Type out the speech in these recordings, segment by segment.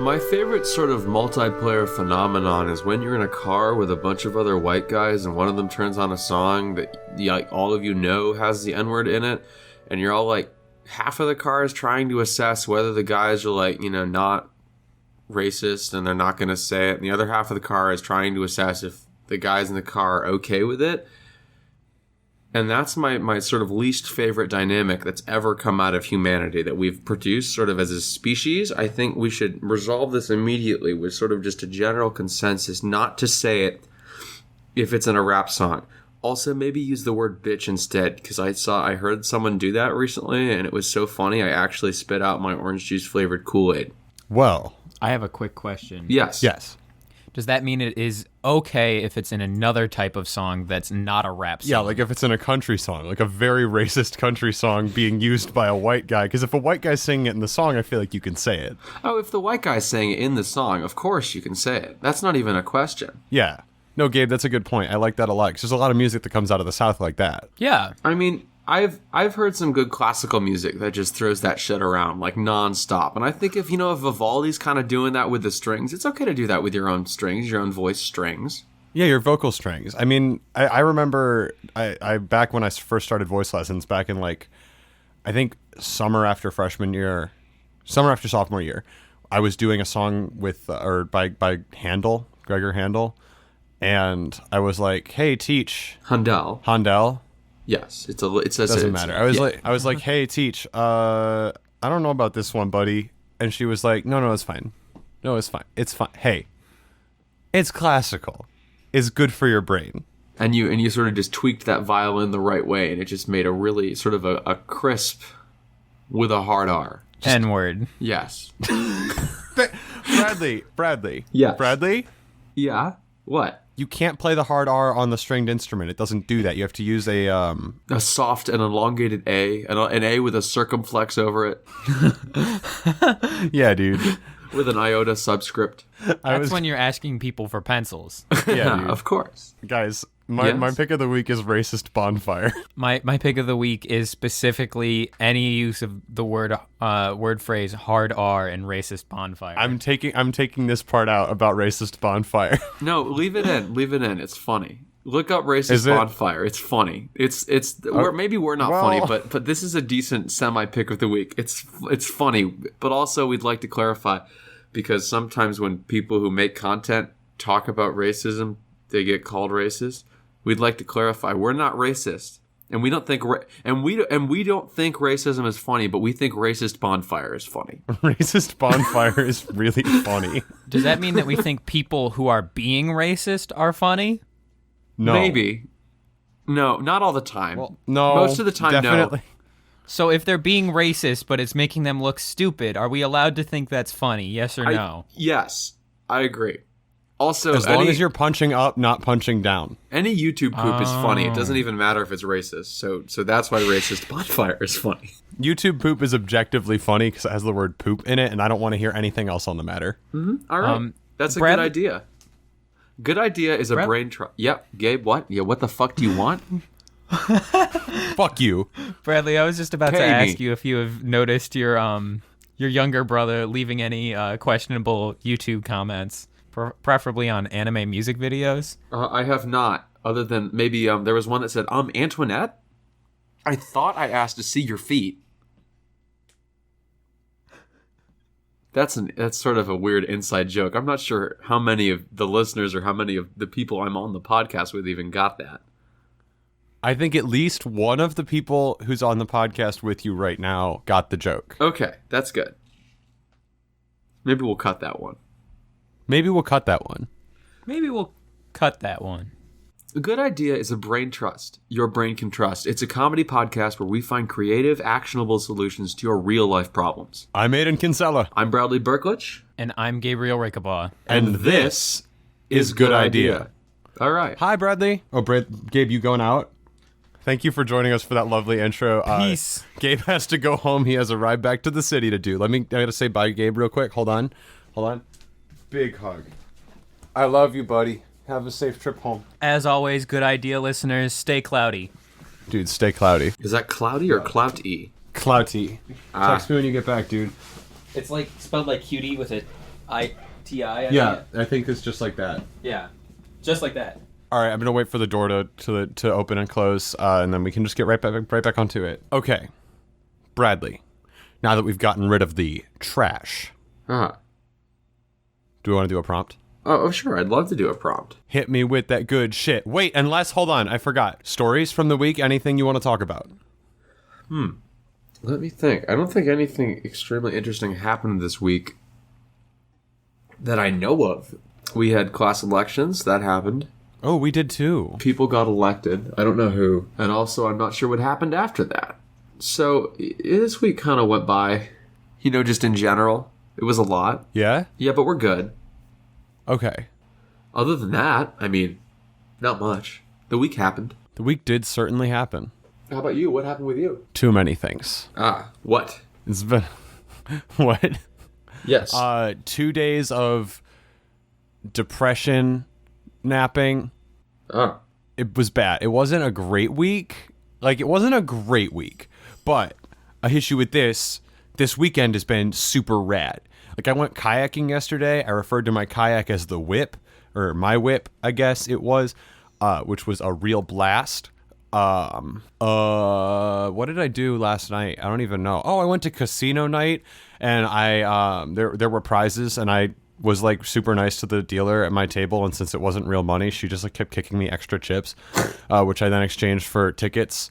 My favorite sort of multiplayer phenomenon is when you're in a car with a bunch of other white guys and one of them turns on a song that all of you know has the N-word in it, and you're all like, half of the car is trying to assess whether the guys are like, not racist and they're not going to say it, and the other half of the car is trying to assess if the guys in the car are okay with it. And that's my sort of least favorite dynamic that's ever come out of humanity that we've produced sort of as a species. I think we should resolve this immediately with sort of just a general consensus not to say it if it's in a rap song. Also, maybe use the word bitch instead, because I heard someone do that recently and it was so funny I actually spit out my orange juice flavored Kool-Aid. Well, I have a quick question. Yes. Does that mean it is okay if it's in another type of song that's not a rap song? Yeah, like if it's in a country song, like a very racist country song being used by a white guy. Because if a white guy's singing it in the song, I feel like you can say it. Oh, if the white guy's saying it in the song, of course you can say it. That's not even a question. Yeah. No, Gabe, that's a good point. I like that a lot. Because there's a lot of music that comes out of the South like that. Yeah. I mean, I've heard some good classical music that just throws that shit around like nonstop, and I think if Vivaldi's kind of doing that with the strings, it's okay to do that with your own strings, your own voice strings. Yeah, your vocal strings. I mean, I remember I back when I first started voice lessons back in I think summer after sophomore year, I was doing a song with by Handel, Gregor Handel, and I was like, "Hey, teach Handel." Yes, it doesn't matter. I was like, "Hey, teach. I don't know about this one, buddy." And she was like, "No, it's fine. No, it's fine. It's fine. Hey, it's classical. It's good for your brain." And you sort of just tweaked that violin the right way, and it just made a really sort of a crisp with a hard R. N-word. Yes. Bradley. Yeah. Bradley? Yeah. What? You can't play the hard R on the stringed instrument. It doesn't do that. You have to use a soft and elongated A, an A with a circumflex over it. Yeah, dude. With an iota subscript. That's when you're asking people for pencils. Yeah, dude. Of course. Guys, my pick of the week is racist bonfire. My pick of the week is specifically any use of the word phrase hard R and racist bonfire. I'm taking this part out about racist bonfire. No, leave it in. It's funny. Look up racist bonfire. It's funny. Maybe we're not funny, but this is a decent semi pick of the week. It's funny, but also we'd like to clarify, because sometimes when people who make content talk about racism, they get called racist. We'd like to clarify we're not racist, and we don't think we don't think racism is funny, but we think racist bonfire is funny. Racist bonfire is really funny. Does that mean that we think people who are being racist are funny? No. Maybe. No, not all the time. Well, no. Most of the time, definitely. no. So if they're being racist, but it's making them look stupid, are we allowed to think that's funny? Yes or no? Yes, I agree. Also, as long as you're punching up, not punching down. Any YouTube poop is funny. It doesn't even matter if it's racist. So that's why racist bonfire is funny. YouTube poop is objectively funny because it has the word poop in it, and I don't want to hear anything else on the matter. Mm-hmm. All right. That's a good idea. Good idea is a brain trust. Yep. Gabe, what? Yeah, what the fuck do you want? Fuck you. Bradley, I was just about to ask you if you have noticed your younger brother leaving any questionable YouTube comments, preferably on anime music videos. I have not, other than maybe there was one that said, Antoinette? I thought I asked to see your feet. That's sort of a weird inside joke. I'm not sure how many of the listeners or how many of the people I'm on the podcast with even got that. I think at least one of the people who's on the podcast with you right now got the joke. Okay, that's good. Maybe we'll cut that one. A good idea is a brain trust your brain can trust. It's a comedy podcast where we find creative, actionable solutions to your real-life problems. I'm Aiden Kinsella. I'm Bradley Berklich. And I'm Gabriel Rickabaugh. And this is Good Idea. All right. Hi, Bradley. Oh, Gabe, you going out? Thank you for joining us for that lovely intro. Peace. Gabe has to go home. He has a ride back to the city to do. I gotta say bye, Gabe, real quick. Hold on. Big hug. I love you, buddy. Have a safe trip home. As always, Good Idea listeners, stay cloudy. Dude, stay cloudy. Is that cloudy or clout-y? Clouty. Text me when you get back, dude. It's like spelled like cutie with a I-T-I. Yeah, I think it's just like that. Yeah. Just like that. All right, I'm gonna wait for the door to open and close, and then we can just get right back onto it. Okay, Bradley. Now that we've gotten rid of the trash, Uh-huh. do we want to do a prompt? Oh, sure. I'd love to do a prompt. Hit me with that good shit. Wait, unless hold on, I forgot. Stories from the week. Anything you want to talk about? Let me think. I don't think anything extremely interesting happened this week that I know of. We had class elections. That happened. Oh, we did too. People got elected. I don't know who. And also, I'm not sure what happened after that. So, this week kind of went by. Just in general. It was a lot. Yeah? Yeah, but we're good. Okay. Other than that, not much. The week happened. The week did certainly happen. How about you? What happened with you? Too many things. What? It's been... What? Yes. 2 days of depression, napping. It was bad. It wasn't a great week. It wasn't a great week. But a issue with this weekend has been super rad. I went kayaking yesterday. I referred to my kayak as the whip, or my whip, I guess it was, which was a real blast. What did I do last night? I don't even know. Oh, I went to casino night, and there were prizes, and I was super nice to the dealer at my table, and since it wasn't real money, she just kept kicking me extra chips, which I then exchanged for tickets.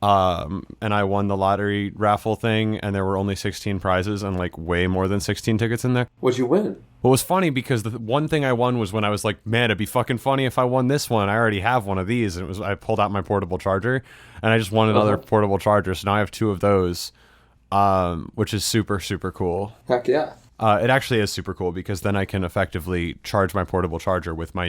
And I won the lottery raffle thing, and there were only 16 prizes and way more than 16 tickets in there. What'd you win? Well, it was funny because the one thing I won was when I was like, man, it'd be fucking funny if I won this one. I already have one of these. And I pulled out my portable charger, and I just won another portable charger. So now I have 2 of those, which is super, super cool. Heck yeah. It actually is super cool because then I can effectively charge my portable charger with my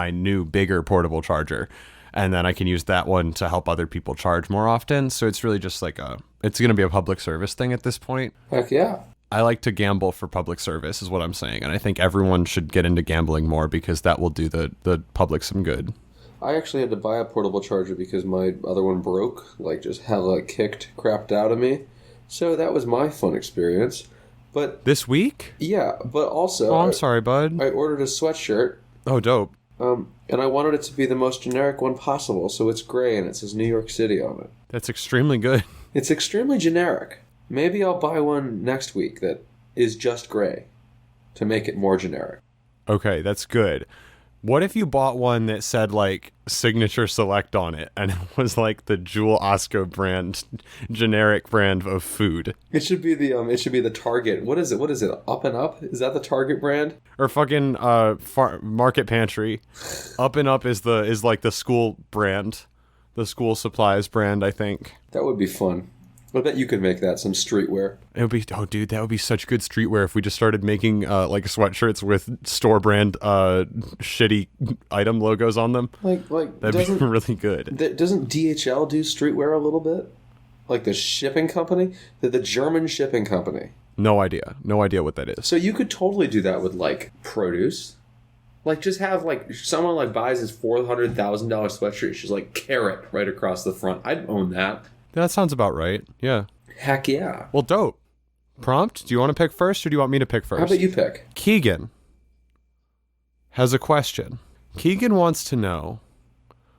new bigger portable charger. And then I can use that one to help other people charge more often. So it's really just it's going to be a public service thing at this point. Heck yeah. I like to gamble for public service is what I'm saying. And I think everyone should get into gambling more because that will do the public some good. I actually had to buy a portable charger because my other one broke. Just hella crapped out of me. So that was my fun experience. But this week? Yeah, but also... Oh, I'm sorry, bud. I ordered a sweatshirt. Oh, dope. And I wanted it to be the most generic one possible, so it's gray and it says New York City on it. That's extremely good. It's extremely generic. Maybe I'll buy one next week that is just gray to make it more generic. Okay, that's good. What if you bought one that said Signature Select on it, and it was the Jewel Osco brand, generic brand of food? It should be the Target. What is it? Up and Up? Is that the Target brand? Or fucking Market Pantry. Up and Up is the school brand, the school supplies brand, I think. That would be fun. I bet you could make that some streetwear. It would be, dude, that would be such good streetwear if we just started making sweatshirts with store brand shitty item logos on them. That'd be really good. Doesn't DHL do streetwear a little bit? The shipping company? The German shipping company. No idea what that is. So you could totally do that with produce. Just have someone buys his $400,000 sweatshirt. She's carrot right across the front. I'd own that. That sounds about right. Yeah. Heck yeah. Well, dope. Prompt? Do you want to pick first or do you want me to pick first? How about you pick? Keegan has a question. Keegan wants to know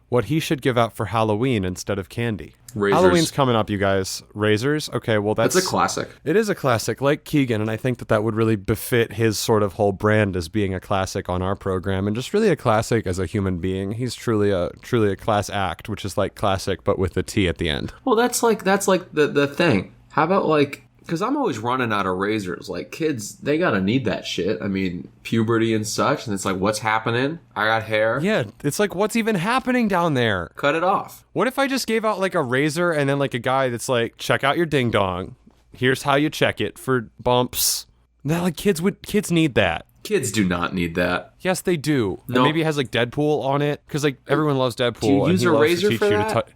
what he should give out for Halloween instead of candy. Razors. Halloween's coming up, you guys. Razors? Okay, well, that's a classic. It is a classic, like Keegan, and I think that would really befit his sort of whole brand as being a classic on our program, and just really a classic as a human being. He's truly a class act, which is like classic, but with a T at the end. Well, that's the thing. How about because I'm always running out of razors. Kids, they gotta need that shit. I mean, puberty and such, and it's what's happening? I got hair. Yeah, it's what's even happening down there? Cut it off. What if I just gave out a razor and then a guy that's check out your ding dong. Here's how you check it for bumps. That kids need that. Kids do not need that. Yes, they do. No. And maybe it has Deadpool on it because everyone loves Deadpool. Do you use a razor for that?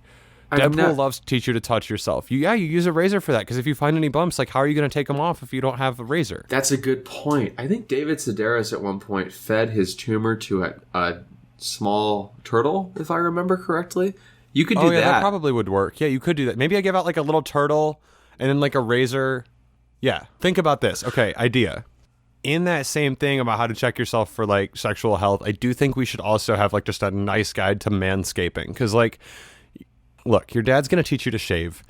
Deadpool loves to teach you to touch yourself. You use a razor for that because if you find any bumps, how are you going to take them off if you don't have a razor? That's a good point. I think David Sedaris at one point fed his tumor to a small turtle, if I remember correctly. You could do that. That probably would work. Yeah, you could do that. Maybe I give out a little turtle and then a razor. Yeah, think about this. Okay, idea. in that same thing about how to check yourself for like sexual health, I do think we should also have like just a nice guide to manscaping. Because like, look, your dad's going to teach you to shave,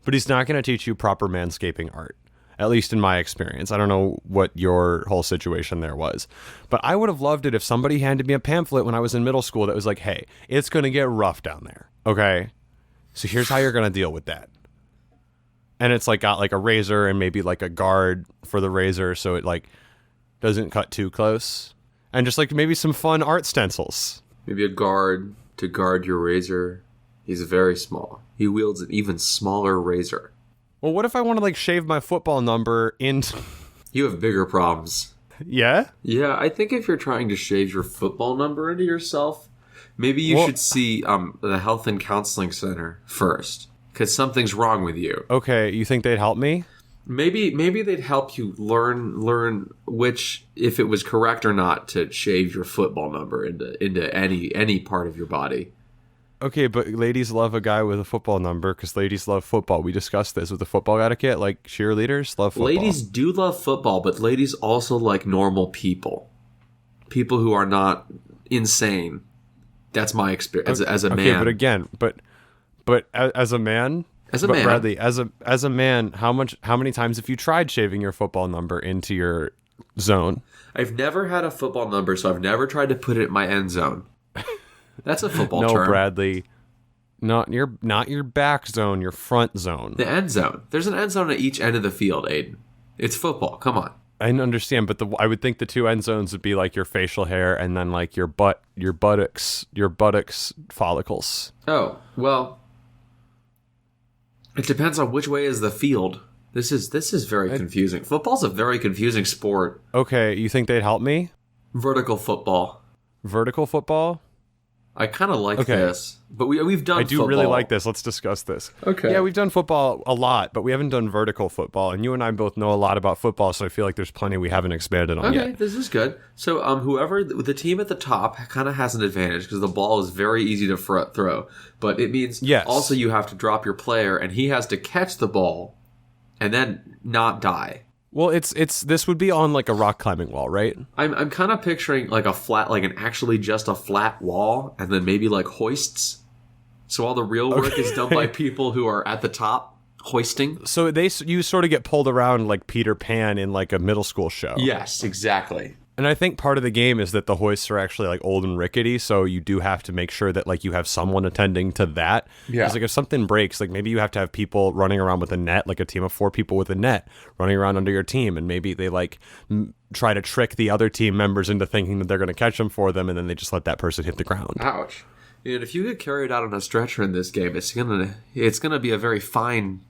but he's not going to teach you proper manscaping art. At least in my experience. I don't know what your whole situation there was. But I would have loved it if somebody handed me a pamphlet when I was in middle school that was like, hey, it's going to get rough down there. Okay? So here's how you're going to deal with that. And it's like got like a razor and maybe like a guard for the razor so it like doesn't cut too close. And just like maybe some fun art stencils. Maybe a guard to guard your razor. He's very small. He wields an even smaller razor. Well, what if I want to like shave my football number into... You have bigger problems. Yeah? Yeah, I think if you're trying to shave your football number into yourself, maybe you should see the Health and Counseling Center first, because something's wrong with you. Okay, you think they'd help me? Maybe they'd help you learn which, if it was correct or not, to shave your football number into any part of your body. Okay, but ladies love a guy with a football number because ladies love football. We discussed this with the football etiquette. Like, cheerleaders love football. Ladies do love football, but ladies also like normal people. People who are not insane. That's my experience as a man. Okay, but again, but as a man... Bradley, as a man, how many times have you tried shaving your football number into your zone? I've never had a football number, so I've never tried to put it in my end zone. That's a football term. No, Bradley. Not your back zone, your front zone. The end zone. There's an end zone at each end of the field, Aiden. It's football. Come on. I understand, but I would think the two end zones would be like your facial hair and then like your buttocks follicles. Oh, well, it depends on which way is the field. This is very confusing. Football's a very confusing sport. Okay, you think they'd help me? Vertical football. Vertical football? I kind of like this, but we've done. I do football. really like this. Let's discuss this. Okay. Yeah, we've done football a lot, but we haven't done vertical football. And you and I both know a lot about football, so I feel like there's plenty we haven't expanded on yet. Okay, this is good. So, whoever the team at the top kind of has an advantage because the ball is very easy to throw, but it means also you have to drop your player, and he has to catch the ball, and then not die. Well, this would be on like a rock climbing wall, right? I'm kind of picturing like a flat, like actually just a flat wall, and then maybe like hoists. So all the real work is done by people who are at the top hoisting. So you sort of get pulled around like Peter Pan in like a middle school show. Yes, exactly. And I think part of the game is that the hoists are actually like old and rickety, so you do have to make sure that like you have someone attending to that. Yeah. Because like if something breaks, like maybe you have to have people running around with a net, like a team of 4 people with a net running around under your team, and maybe they like try to trick the other team members into thinking that they're going to catch them for them, and then they just let that person hit the ground. Ouch. And if you get carried out on a stretcher in this game, it's gonna be a very fine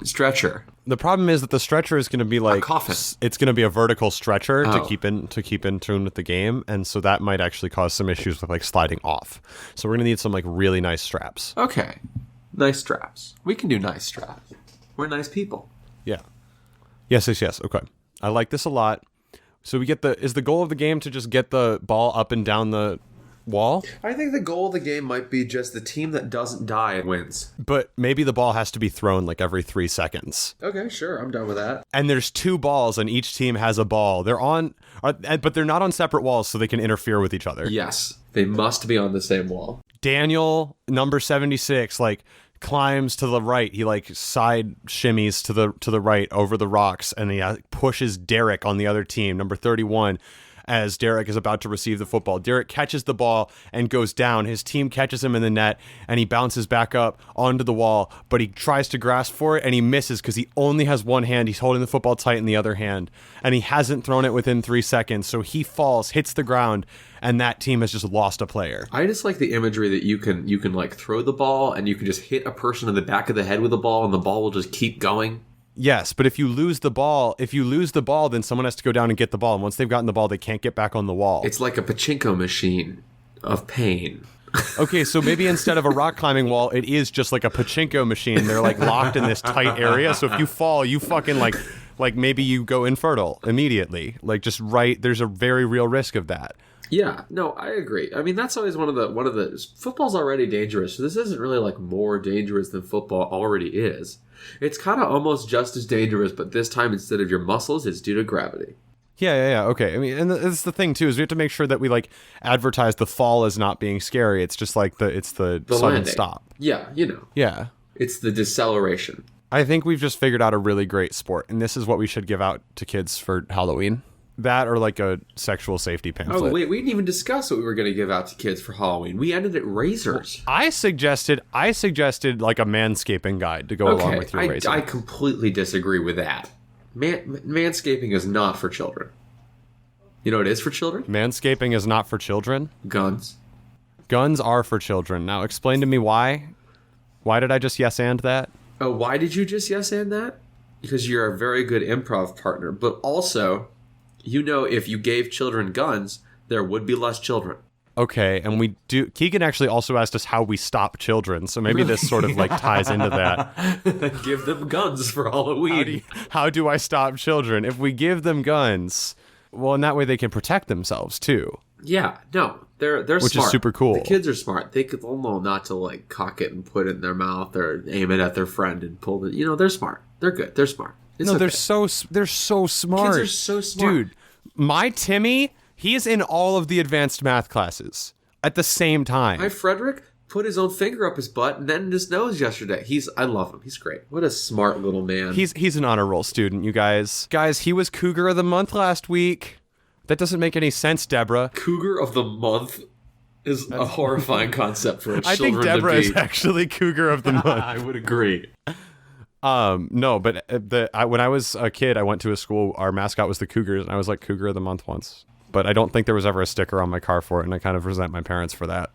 stretcher. The problem is that the stretcher is going to be like a coffin. It's going to be a vertical stretcher to keep in tune with the game, and so that might actually cause some issues with like sliding off. So we're going to need some like really nice straps. Okay, nice straps. We can do nice straps. We're nice people. Yeah. Yes. Okay. I like this a lot. So is the goal of the game to just get the ball up and down the wall? I think the goal of the game might be just the team that doesn't die wins. But maybe the ball has to be thrown like every 3 seconds. Okay, sure, I'm done with that. And there's 2 balls, and each team has a ball. But they're not on separate walls, so they can interfere with each other. Yes, they must be on the same wall. Daniel, number 76, like climbs to the right. He like side shimmies to the right over the rocks, and he pushes Derek on the other team, number 31. As Derek is about to receive the football. Derek catches the ball and goes down. His team catches him in the net, and he bounces back up onto the wall, but he tries to grasp for it, and he misses because he only has one hand. He's holding the football tight in the other hand, and he hasn't thrown it within 3 seconds, so he falls, hits the ground, and that team has just lost a player. I just like the imagery that you can like throw the ball, and you can just hit a person in the back of the head with the ball, and the ball will just keep going. Yes, but if you lose the ball, then someone has to go down and get the ball. And once they've gotten the ball, they can't get back on the wall. It's like a pachinko machine of pain. Okay, so maybe instead of a rock climbing wall, it is just like a pachinko machine. They're like locked in this tight area. So if you fall, you fucking like maybe you go infertile immediately. Like just right, there's a very real risk of that. Yeah, no, I agree. I mean, that's always one of the football's already dangerous. So this isn't really like more dangerous than football already is. It's kind of almost just as dangerous, but this time instead of your muscles, it's due to gravity. Yeah. Okay. I mean, and it's the thing too is we have to make sure that we like advertise the fall as not being scary. It's just like the sudden landing. stop. Yeah, Yeah. it's the deceleration. I think we've just figured out a really great sport, and this is what we should give out to kids for Halloween. That or like a sexual safety pamphlet. Oh wait, we didn't even discuss what we were going to give out to kids for Halloween. We ended at razors. I suggested like a manscaping guide to go along with your razor. I completely disagree with that. Manscaping is not for children. You know what is for children? Manscaping is not for children? Guns. Guns are for children. Now explain to me why. Why did I just yes and that? Oh, why did you just yes and that? Because you're a very good improv partner. But also, if you gave children guns, there would be less children. Okay, and we do. Keegan actually also asked us how we stop children, so maybe this sort of like ties into that. Give them guns for Halloween. How do I stop children? If we give them guns, well, in that way they can protect themselves too. Yeah, no, they're which smart. Is they're cool. The kids are smart. They'll know not to like cock it and put it in their mouth or aim it at their friend and pull it. They're smart. They're good. They're smart. It's okay. They're so smart. Kids are so smart, dude. My Timmy. He is in all of the advanced math classes at the same time. My Frederick put his own finger up his butt and then in his nose yesterday. I love him. He's great. What a smart little man. He's an honor roll student, you guys. Guys, he was Cougar of the Month last week. That doesn't make any sense, Deborah. Cougar of the Month is a horrifying concept for children to be. I think Deborah is actually Cougar of the Month. I would agree. No, but when I was a kid, I went to a school. Our mascot was the Cougars, and I was like Cougar of the Month once. But I don't think there was ever a sticker on my car for it, and I kind of resent my parents for that.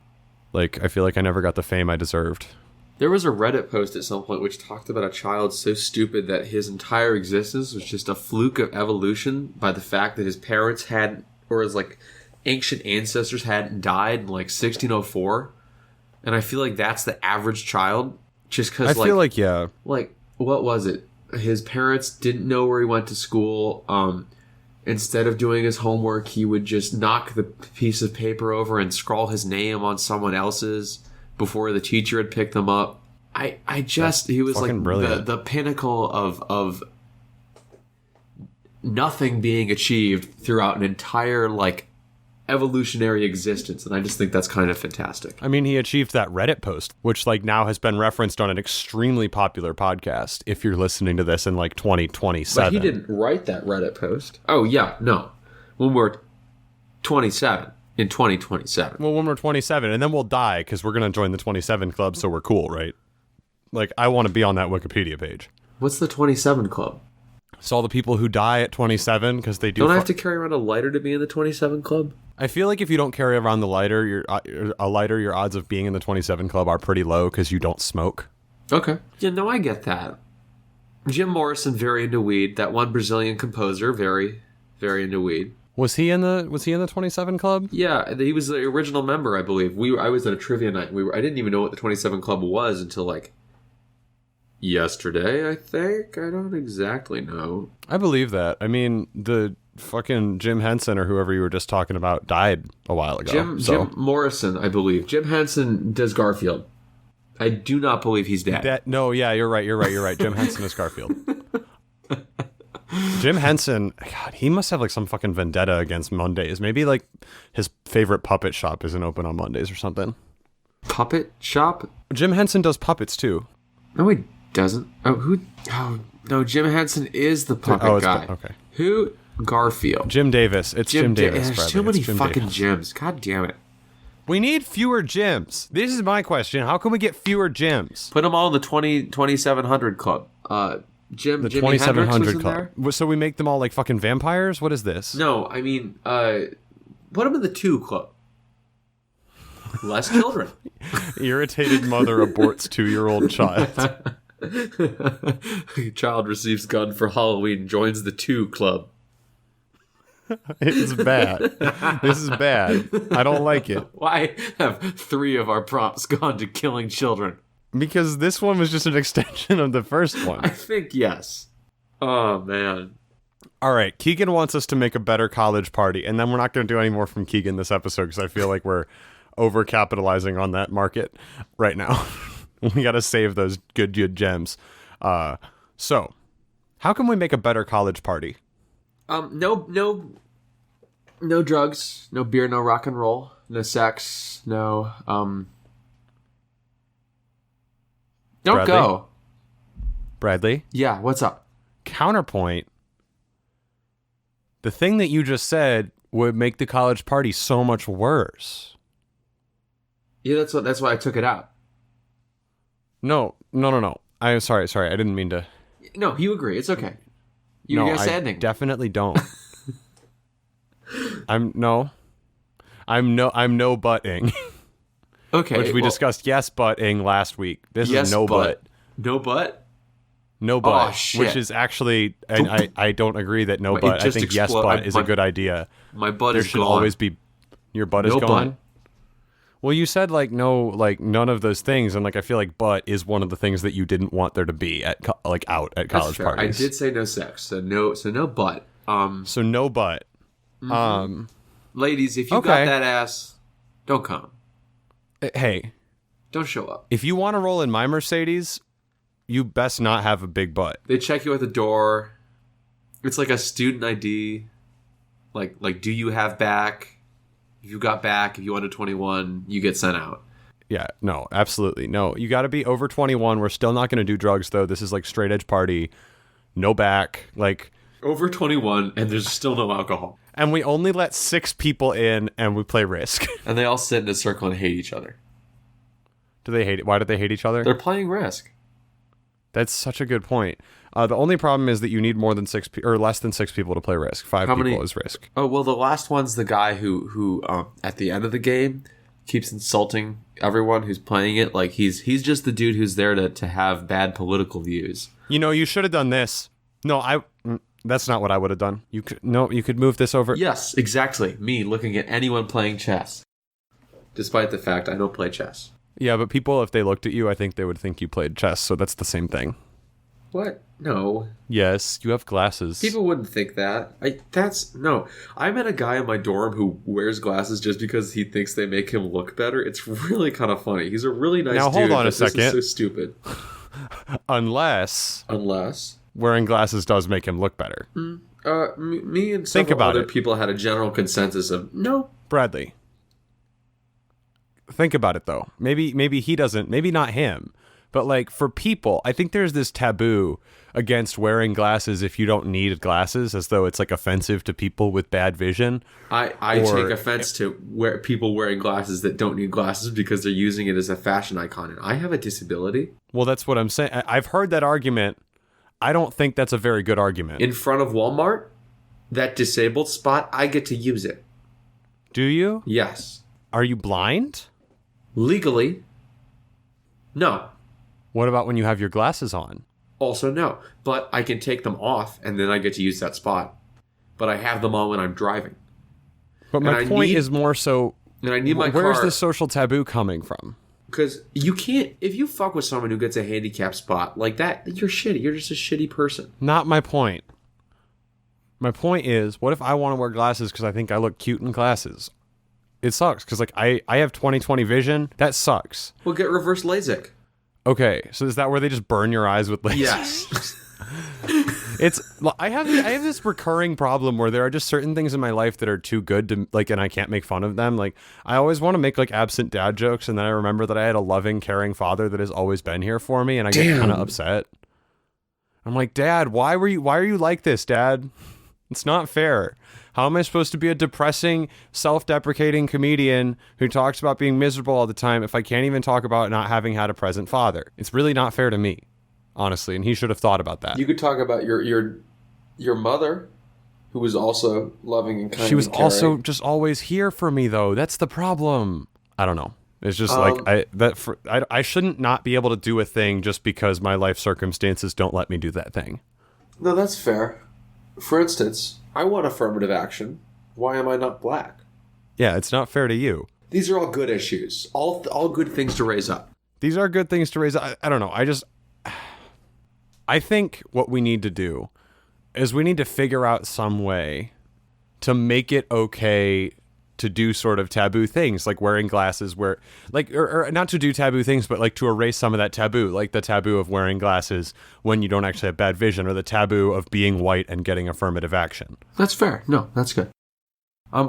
Like, I feel like I never got the fame I deserved. There was a Reddit post at some point which talked about a child so stupid that his entire existence was just a fluke of evolution by the fact that his parents hadn't, or his, like, ancient ancestors hadn't died in, like, 1604. And I feel like that's the average child, just because, I feel like, yeah. Like, what was it? His parents didn't know where he went to school. Instead of doing his homework, he would just knock the piece of paper over and scrawl his name on someone else's before the teacher had picked them up. He was like the pinnacle of nothing being achieved throughout an entire like evolutionary existence, and I just think that's kind of fantastic. I mean, he achieved that Reddit post, which like now has been referenced on an extremely popular podcast. If you're listening to this in like 2027, but he didn't write that Reddit post. Oh yeah, no, when we're 27 in 2027. Well, when we're 27, and then we'll die because we're gonna join the 27 club, so we're cool, right? Like, I want to be on that Wikipedia page. What's the 27 club? It's all the people who die at 27 because they do. Don't I have to carry around a lighter to be in the 27 club? I feel like if you don't carry around the lighter, your odds of being in the 27 club are pretty low because you don't smoke. Okay. Yeah, no, I get that. Jim Morrison, very into weed. That one Brazilian composer, very, very into weed. Was he in the 27 club? Yeah, he was the original member, I believe. I was at a trivia night. I didn't even know what the 27 club was until like yesterday, I think. I don't exactly know. I believe that. I mean, the fucking Jim Henson or whoever you were just talking about died a while ago. Jim Morrison, I believe. Jim Henson does Garfield. I do not believe he's dead. No, yeah, you're right. Jim Henson is Garfield. Jim Henson, God, he must have like some fucking vendetta against Mondays. Maybe like his favorite puppet shop isn't open on Mondays or something. Puppet shop? Jim Henson does puppets too. No, he doesn't. Oh, no, Jim Henson is the puppet guy. Okay. Who? Garfield. Jim Davis. It's Jim Davis. There's too many fucking Jims. God damn it. We need fewer Jims. This is my question. How can we get fewer Jims? Put them all in the 2700 club. The Jimi 2700 club. There? So we make them all like fucking vampires? What is this? No, I mean, put them in the 2 club. Less children. Irritated mother aborts 2-year-old child. Child receives gun for Halloween, joins the 2 club. It's bad. This is bad. I don't like it. Why have 3 of our prompts gone to killing children? Because this one was just an extension of the first one. I think yes. Oh, man. All right. Keegan wants us to make a better college party, and then we're not going to do any more from Keegan this episode because I feel like we're over-capitalizing on that market right now. We got to save those good gems. So, how can we make a better college party? No drugs, no beer, no rock and roll, no sex, no don't Bradley? go. Bradley, Yeah, what's up? counterpoint. The thing that you just said would make the college party so much worse. Yeah, that's why I took it out. No. I'm sorry. I didn't mean to. No, you agree. It's okay. You're No, gonna say I anything. definitely don't. I'm no butting, Okay. which we discussed yes butting last week. This yes, is no butt. No butt? No butt, Oh, shit. which is actually, and I don't agree that no Wait, it butt. I just think yes explode- butt is a good idea. My butt There is should gone. always be your butt is No gone. butt. Well, you said like no, like none of those things, and like I feel like butt is one of the things that you didn't want there to be at out at That's college fair. parties. I did say no sex, so no butt. So no butt. Ladies, if you Okay. got that ass, don't come. Hey, Don't show up. if you want to roll in my Mercedes, you best not have a big butt. They check you at the door. It's like a student ID. Like, do you have back? If you got back, if you under 21, you get sent out. Yeah, no, absolutely. No, you got to be over 21. We're still not going to do drugs, though. This is like straight edge party. No back. Like, Over 21, and there's still no alcohol. and we only let 6 people in and we play Risk. And they all sit in a circle and hate each other. Do they hate it? Why do they hate each other? They're playing Risk. That's such a good point. The only problem is that you need more than 6 or less than 6 people to play Risk. 5 How people many- is Risk. Oh, well, the last one's the guy who at the end of the game keeps insulting everyone who's playing it. Like, he's just the dude who's there to have bad political views. You know, you should have done this. No, that's not what I would have done. You could move this over. Yes, exactly. Me looking at anyone playing chess. Despite the fact I don't play chess. Yeah, but people, if they looked at you, I think they would think you played chess, so that's the same thing. What? No. Yes, you have glasses. People wouldn't think that. No. I met a guy in my dorm who wears glasses just because he thinks they make him look better. It's really kind of funny. He's a really nice Now, dude. hold on a but this second. is so stupid. Unless Unless... wearing glasses does make him look better. me and Think several about other it. people had a general consensus of no. Bradley, think about it though. Maybe he doesn't. Maybe not him. But like for people, I think there's this taboo against wearing glasses if you don't need glasses, as though it's like offensive to people with bad vision. I Or- take offense to people wearing glasses that don't need glasses because they're using it as a fashion icon. And I have a disability. Well, that's what I'm saying. I've heard that argument. I don't think that's a very good argument. In front of Walmart, that disabled spot, I get to use it. Do you? Yes. Are you blind? Legally, no. What about when you have your glasses on? Also, no. But I can take them off, and then I get to use that spot. But I have them on when I'm driving. But my And I point need- is more so, And I need my where's car. the social taboo coming from? Because you can't... If you fuck with someone who gets a handicap spot like that, you're shitty. You're just a shitty person. Not my point. My point is, what if I want to wear glasses because I think I look cute in glasses? It sucks because like I have 20/20 vision. That sucks. Well, get reverse LASIK. Okay, so is that where they just burn your eyes with lasers? Yes. I have this recurring problem where there are just certain things in my life that are too good to like, and I can't make fun of them. Like I always want to make like absent dad jokes, and then I remember that I had a loving, caring father that has always been here for me, and I get kind of upset. I'm like, Dad, why are you like this, Dad? It's not fair. How am I supposed to be a depressing, self-deprecating comedian who talks about being miserable all the time if I can't even talk about not having had a present father? It's really not fair to me, honestly, and he should have thought about that. You could talk about your mother, who was also loving and kind. She was and caring. also just always here for me, though. That's the problem. I don't know. It's just I shouldn't not be able to do a thing just because my life circumstances don't let me do that thing. No, that's fair. For instance, I want affirmative action. Why am I not black? Yeah, it's not fair to you. These are all good issues. All good things to raise up. These are good things to raise. I don't know. I think what we need to do is we need to figure out some way to make it okay to do sort of taboo things, like wearing glasses, or not to do taboo things, but like to erase some of that taboo, like the taboo of wearing glasses when you don't actually have bad vision, or the taboo of being white and getting affirmative action. That's fair. No, that's good. I'm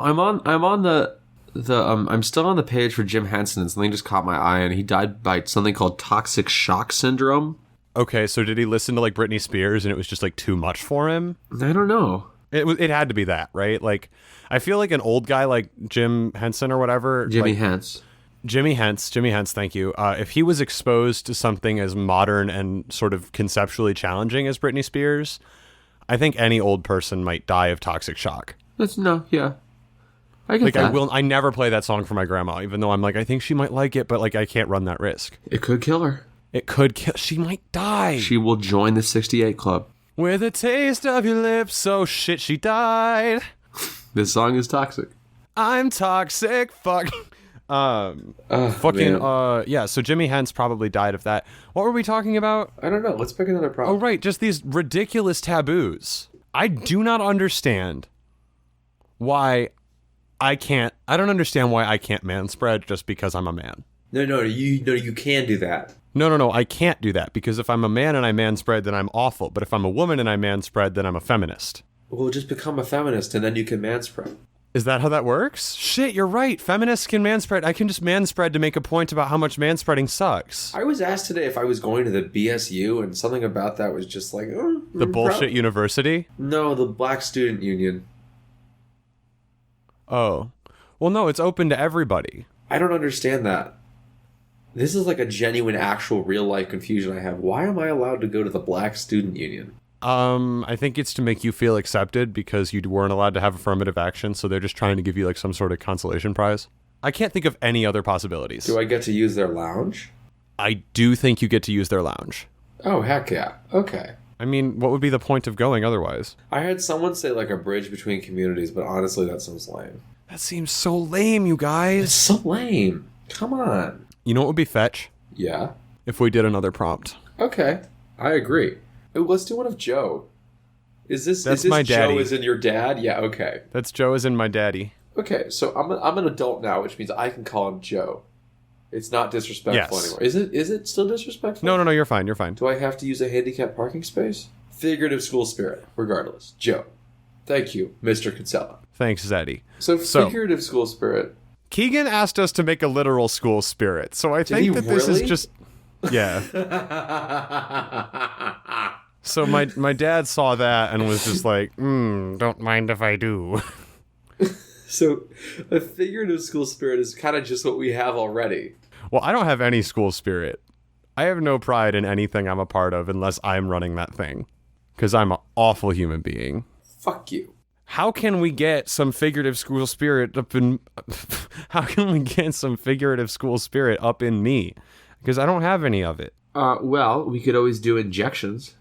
still on the page for Jim Henson, and something just caught my eye, and he died by something called toxic shock syndrome. Okay, so did he listen to like Britney Spears and it was just like too much for him? I don't know. It had to be that, right? Like, I feel like an old guy like Jim Henson or whatever. Jimmy Hence, thank you. If he was exposed to something as modern and sort of conceptually challenging as Britney Spears, I think any old person might die of toxic shock. Yeah. I get that. I never play that song for my grandma, even though I'm like, I think she might like it, but like, I can't run that risk. It could kill her. She might die. She will join the 68 Club. With a taste of your lips, oh shit, she died. This song is toxic. I'm toxic, fuck. Yeah, so Jimmy Hens probably died of that. What were we talking about? I don't know. Let's pick another problem. Oh, right, just these ridiculous taboos. I do not understand why I don't understand why I can't manspread just because I'm a man. No, you can do that. No, I can't do that, because if I'm a man and I manspread, then I'm awful. But if I'm a woman and I manspread, then I'm a feminist. Well, just become a feminist and then you can manspread. Is that how that works? Shit, you're right. Feminists can manspread. I can just manspread to make a point about how much manspreading sucks. I was asked today if I was going to the BSU, and something about that was just like... the bullshit university? No, the Black Student Union. Oh. Well, no, it's open to everybody. I don't understand that. This is like a genuine, actual, real-life confusion I have. Why am I allowed to go to the Black Student Union? I think it's to make you feel accepted because you weren't allowed to have affirmative action, so they're just trying to give you like some sort of consolation prize. I can't think of any other possibilities. Do I get to use their lounge? I do think you get to use their lounge. Oh, heck yeah. Okay. I mean, what would be the point of going otherwise? I heard someone say like a bridge between communities, but honestly, that sounds lame. That seems so lame, you guys. It's so lame. Come on. You know what would be fetch? Yeah? If we did another prompt. Okay. I agree. Ooh, let's do one of Joe. Is this my daddy. Joe as in your dad? Yeah, okay. That's Joe as in my daddy. Okay, so I'm an adult now, which means I can call him Joe. It's not disrespectful anymore. Is it still disrespectful? No, you're fine. Do I have to use a handicapped parking space? Figurative school spirit, regardless. Joe. Thank you, Mr. Kinsella. Thanks, Zaddy. So figurative school spirit. Keegan asked us to make a literal school spirit, so I think that this is just... Yeah. So my dad saw that and was just like, don't mind if I do. So a figurative school spirit is kind of just what we have already. Well, I don't have any school spirit. I have no pride in anything I'm a part of unless I'm running that thing. Because I'm an awful human being. Fuck you. How can we get some figurative school spirit up in... How can we get some figurative school spirit up in me? Because I don't have any of it. Well, we could always do injections.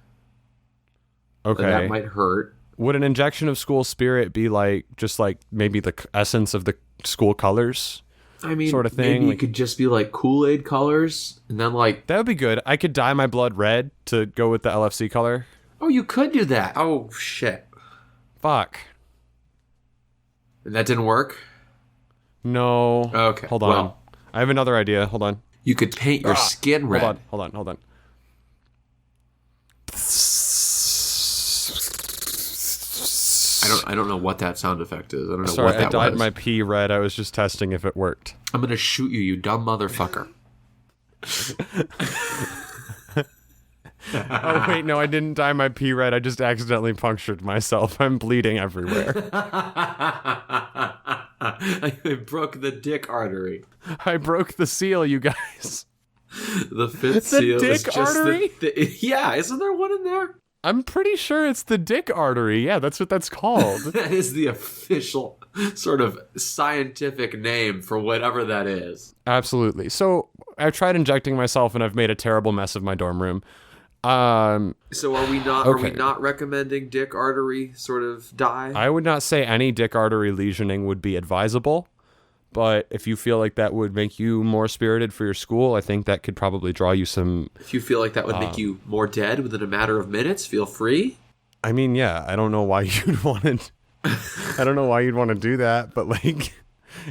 Okay. That might hurt. Would an injection of school spirit be like, just like maybe the essence of the school colors? I mean, sort of thing. Maybe it could just be like Kool-Aid colors, and then like... That would be good. I could dye my blood red to go with the LFC color. Oh, you could do that. Oh, shit. Fuck. And that didn't work? No. Okay. Hold on. Well, I have another idea. Hold on. You could paint your skin red. Hold on. I don't know what that sound effect is. I don't know Sorry, what that I dyed was. my pee red. I was just testing if it worked. I'm gonna shoot you, you dumb motherfucker. Oh, wait, no, I didn't dye my pee red. I just accidentally punctured myself. I'm bleeding everywhere. I broke the dick artery. I broke the seal, you guys. The fifth seal dick is just artery? Yeah, isn't there one in there? I'm pretty sure it's the dick artery. Yeah, that's what that's called. That is the official sort of scientific name for whatever that is. Absolutely. So I've tried injecting myself and I've made a terrible mess of my dorm room. So are we not recommending dick artery sort of dye? I would not say any dick artery lesioning would be advisable, but if you feel like that would make you more spirited for your school, I think that could probably draw you some... If you feel like that would make you more dead within a matter of minutes, feel free. I mean, yeah, I don't know why you'd want to... I don't know why you'd want to do that, but like...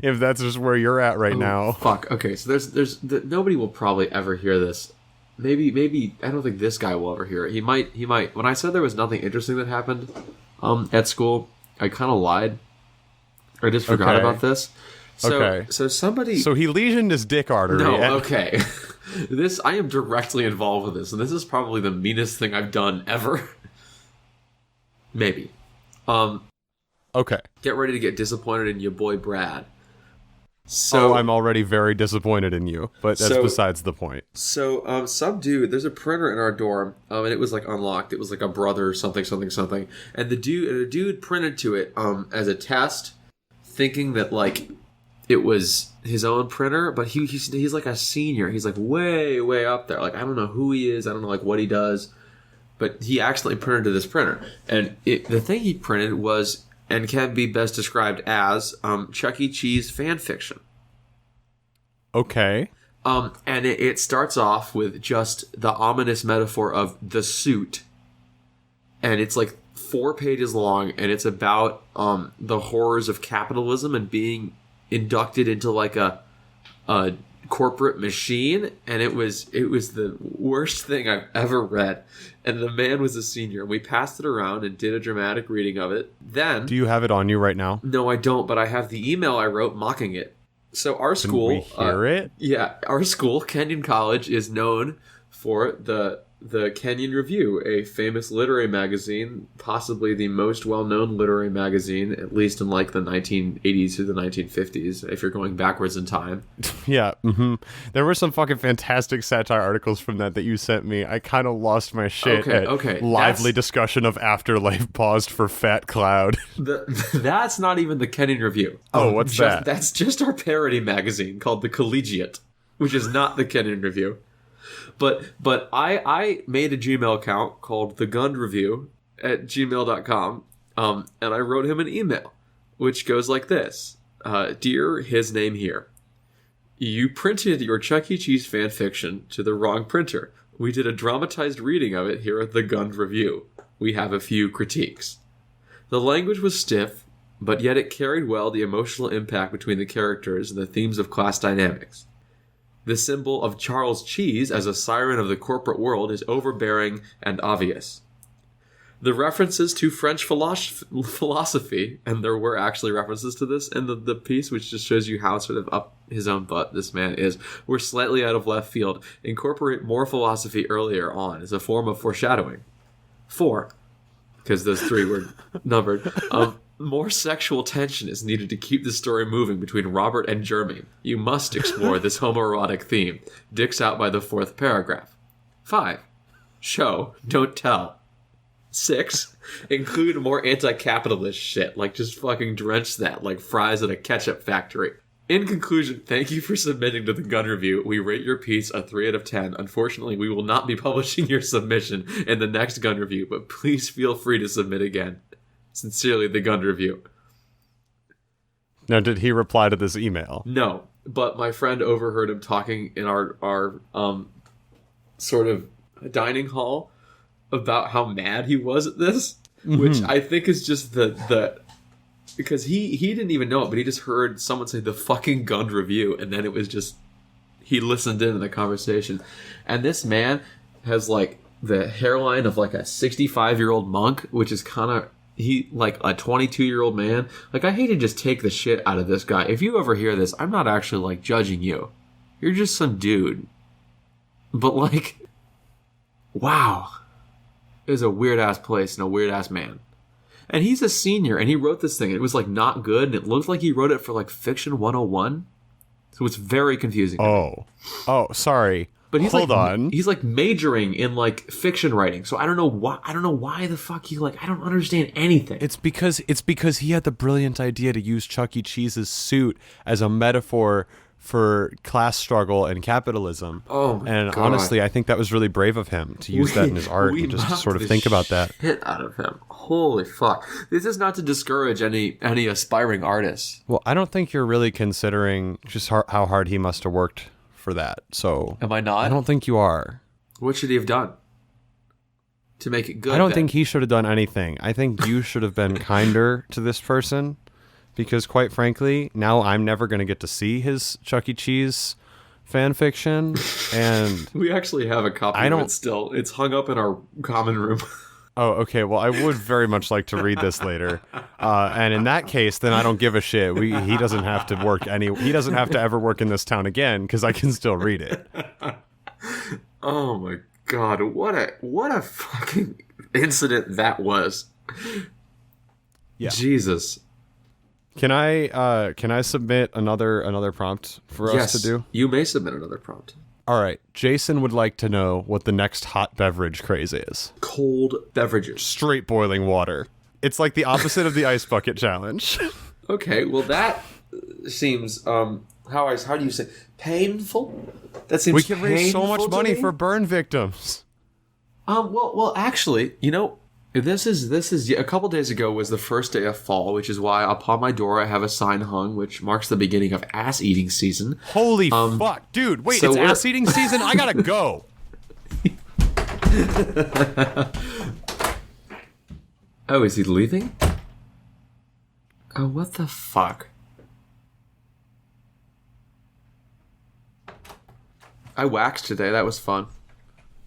if that's just where you're at right now. Fuck. Okay, so nobody will probably ever hear this. Maybe I don't think this guy will ever hear it. He might. When I said there was nothing interesting that happened at school, I kind of lied. I just forgot about this. So somebody. So he lesioned his dick artery. No. Okay. I am directly involved with this, and this is probably the meanest thing I've done ever. Maybe. Okay. Get ready to get disappointed in your boy Brad. So I'm already very disappointed in you, but that's besides the point. So some dude, there's a printer in our dorm, and it was like unlocked. It was like a brother something, and the dude printed to it as a test, thinking that like it was his own printer, but he's like a senior. He's like way up there. Like I don't know who he is. I don't know like what he does, but he accidentally printed to this printer, and the thing he printed was. And can be best described as Chuck E. Cheese fan fiction. Okay. And it starts off with just the ominous metaphor of the suit. And it's like 4 pages long, and it's about the horrors of capitalism and being inducted into like a corporate machine, and it was the worst thing I've ever read. And the man was a senior, and we passed it around and did a dramatic reading of it. Then, do you have it on you right now? No, I don't, but I have the email I wrote mocking it. So our school, can we hear it? Yeah, our school, Kenyon College, is known for the Kenyon Review, a famous literary magazine, possibly the most well-known literary magazine, at least in like the 1980s to the 1950s, if you're going backwards in time. Yeah, there were some fucking fantastic satire articles from that you sent me. I kind of lost my shit at lively discussion of afterlife paused for Fat Cloud. That's not even the Kenyon Review. Oh, what's that? That's just our parody magazine called The Collegiate, which is not the Kenyon Review. But I made a Gmail account called The Gun Review at gmail.com, and I wrote him an email, which goes like this. Dear his name here, you printed your Chuck E. Cheese fan fiction to the wrong printer. We did a dramatized reading of it here at The Gun Review. We have a few critiques. The language was stiff, but yet it carried well the emotional impact between the characters and the themes of class dynamics. The symbol of Charles Cheese as a siren of the corporate world is overbearing and obvious. The references to French philosophy, and there were actually references to this in the piece, which just shows you how sort of up his own butt this man is, were slightly out of left field. Incorporate more philosophy earlier on as a form of foreshadowing. 4, because those 3 were numbered. More sexual tension is needed to keep the story moving between Robert and Jeremy. You must explore this homoerotic theme. Dicks out by the 4th paragraph. 5. Show, don't tell. 6. Include more anti-capitalist shit, like just fucking drench that like fries at a ketchup factory. In conclusion, thank you for submitting to the Gun Review. We rate your piece a 3 out of 10. Unfortunately, we will not be publishing your submission in the next Gun Review, but please feel free to submit again. Sincerely, the Gun Review. Now, did he reply to this email? No, but my friend overheard him talking in our sort of dining hall about how mad he was at this, which I think is just the because he didn't even know it, but he just heard someone say the fucking Gun Review, and then it was just he listened in the conversation, and this man has like the hairline of like a 65-year-old monk, which is kind of. He like a 22-year-old man. Like I hate to just take the shit out of this guy. If you ever hear this, I'm not actually like judging you. You're just some dude. But like, wow, it was a weird ass place and a weird ass man. And he's a senior, and he wrote this thing. And it was like not good, and it looked like he wrote it for like Fiction 101. So it's very confusing. Oh, sorry. But he's Hold on. He's like majoring in like fiction writing. So I don't know why the fuck he like I don't understand anything. It's because he had the brilliant idea to use Chuck E. Cheese's suit as a metaphor for class struggle and capitalism. Oh my and God. Honestly, I think that was really brave of him to use that in his art and just sort of think about that. Shit out of him. Holy fuck. This is not to discourage any aspiring artists. Well, I don't think you're really considering just how hard he must have worked for that. So am I not? I don't think you are. What should he have done to make it good? I don't think he should have done anything. I think you should have been kinder to this person because quite frankly, now I'm never going to get to see his Chuck E. Cheese fan fiction, and we actually have a copy of it still. It's hung up in our common room. Oh, okay. Well, I would very much like to read this later, and in that case, then I don't give a shit. He doesn't have to work He doesn't have to ever work in this town again because I can still read it. Oh my god! What a fucking incident that was. Yeah. Jesus. Can I submit another prompt for us to do? You may submit another prompt. All right. Jason would like to know what the next hot beverage craze is. Cold beverages. Straight boiling water. It's like the opposite of the ice bucket challenge. Okay, well that seems how do you say painful? That seems we can raise so much money me. for burn victims. Well, actually, this is a couple days ago was the first day of fall, which is why upon my door I have a sign hung which marks the beginning of ass eating season. Holy fuck, dude! Wait, so it's ass eating season. I gotta go. Oh, is he leaving? Oh, what the fuck? I waxed today. That was fun.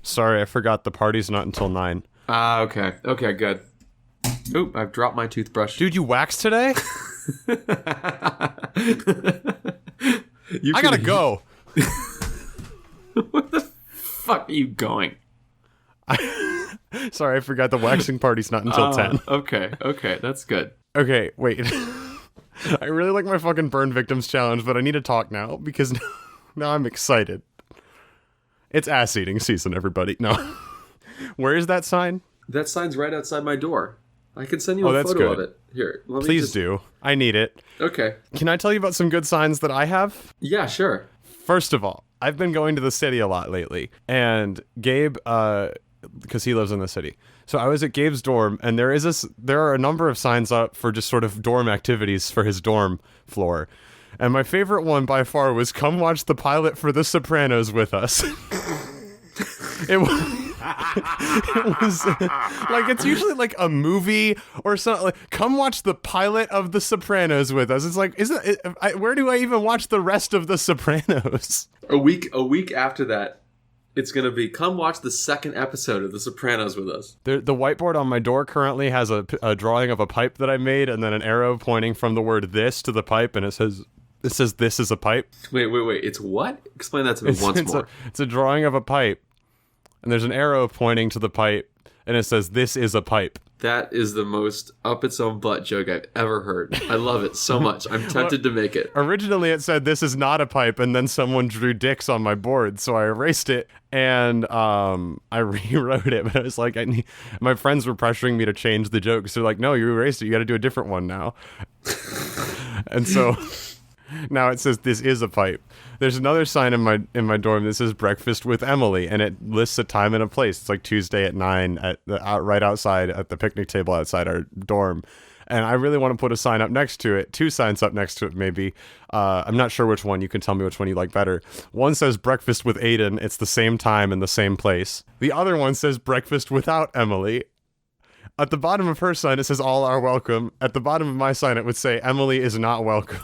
Sorry, I forgot the party's not until 9. Ah, okay. Okay, good. Oop, I've dropped my toothbrush. Dude, you waxed today? I gotta go. Where the fuck are you going? Sorry, I forgot the waxing party's not until 10. Okay, that's good. Okay, wait. I really like my fucking burn victims challenge, but I need to talk now because now I'm excited. It's ass eating season, everybody. No. Where is that sign? That sign's right outside my door. I can send you a photo of it. Here, please do. I need it. Okay. Can I tell you about some good signs that I have? Yeah, sure. First of all, I've been going to the city a lot lately, and Gabe, because he lives in the city. So I was at Gabe's dorm, and there are a number of signs up for just sort of dorm activities for his dorm floor. And my favorite one by far was come watch the pilot for The Sopranos with us. It was like, it's usually like a movie or something. Like, come watch the pilot of The Sopranos with us. It's like, where do I even watch the rest of The Sopranos? A week after that, it's going to be, come watch the second episode of The Sopranos with us. The whiteboard on my door currently has a drawing of a pipe that I made and then an arrow pointing from the word this to the pipe, and it says this is a pipe. Wait. It's what? Explain that to me once more. It's a drawing of a pipe, and there's an arrow pointing to the pipe, and it says this is a pipe. That is the most up its own butt joke I've ever heard. I love it so much. I'm tempted to make it. Originally it said this is not a pipe, and then someone drew dicks on my board, so I erased it and I rewrote it. But I was like, my friends were pressuring me to change the joke, so they're like, no, you erased it. You got to do a different one now. And so now it says this is a pipe. There's another sign in my dorm that says breakfast with Emily, and it lists a time and a place. It's like Tuesday at 9 right outside at the picnic table outside our dorm. And I really want to put a sign up next to it. 2 signs up next to it, maybe. I'm not sure which one. You can tell me which one you like better. One says breakfast with Aiden. It's the same time and the same place. The other one says breakfast without Emily. At the bottom of her sign, it says all are welcome. At the bottom of my sign, it would say Emily is not welcome.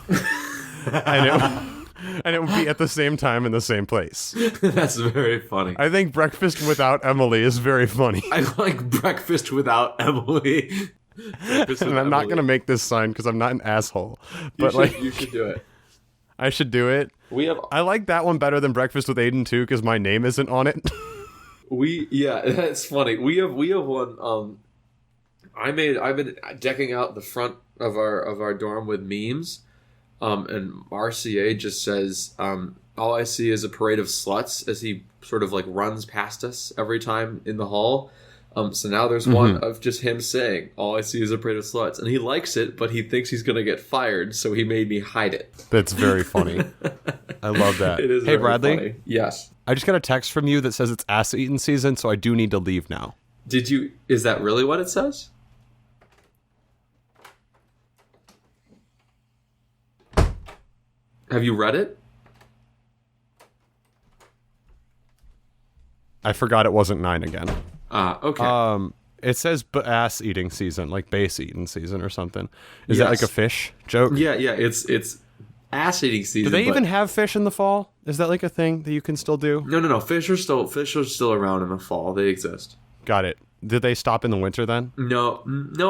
And it would be at the same time in the same place. That's very funny. I think breakfast without Emily is very funny. I like breakfast without Emily. And I'm not going to make this sign because I'm not an asshole. But you should do it. I should do it. I like that one better than breakfast with Aiden too because my name isn't on it. That's funny. We have one. I've been decking out the front of our dorm with memes. And RCA just says, all I see is a parade of sluts as he sort of like runs past us every time in the hall. So now there's one of just him saying, all I see is a parade of sluts. And he likes it, but he thinks he's going to get fired, so he made me hide it. That's very funny. I love that. It is Hey, very Bradley? Funny. Yes. I just got a text from you that says it's ass eating season, so I do need to leave now. Is that really what it says? Have you read it? I forgot it wasn't 9 again. Okay. It says ass eating season, like base eating season or something. Is that like a fish joke? Yeah, it's ass eating season. Do they even have fish in the fall? Is that like a thing that you can still do? No. Fish are still around in the fall. They exist. Got it. Did they stop in the winter then? No.